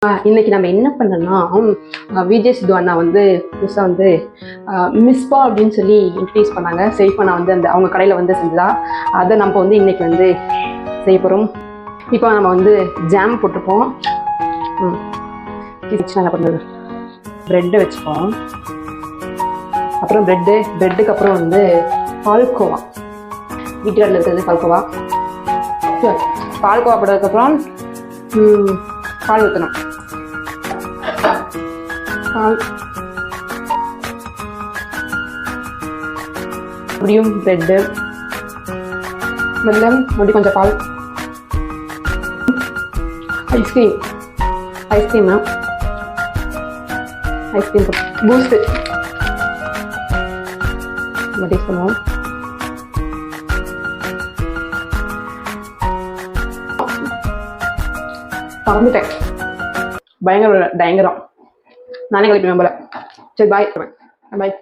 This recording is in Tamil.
இன்னைக்கு நம்ம என்ன பண்ணோம்னா விஜய் சித்து அண்ணா வந்து புதுசாக வந்து மிஸ்பா அப்படின்னு சொல்லி இன்க்ரீஸ் பண்ணாங்க. செல்ஃபா நான் வந்து அந்த அவங்க கடையில் வந்து செஞ்சதா அதை நம்ம வந்து இன்னைக்கு வந்து செய்ய போகிறோம். இப்போ நம்ம வந்து ஜாம் போட்டுப்போம். நல்லா பண்ணுறது ப்ரெட்டை வச்சுப்போம். அப்புறம் ப்ரெட்டுக்கு அப்புறம் வந்து பால்கோவா, வீட்டுக்காரில் இருக்கிறது பால்கோவா போட்டதுக்கப்புறம் பால் ஊற்றணும். பால் அப்படியும் ப்ரெட்டு வெல்லம் அப்படி கொஞ்சம் பால், ஐஸ்கிரீம் பூஸ்ட்டு நம்ம டேஸ்ட் பண்ணுவோம். பறந்துட்டேன், பயங்கரம். நானே கழிப்பேன் போல. சரி, பாய்.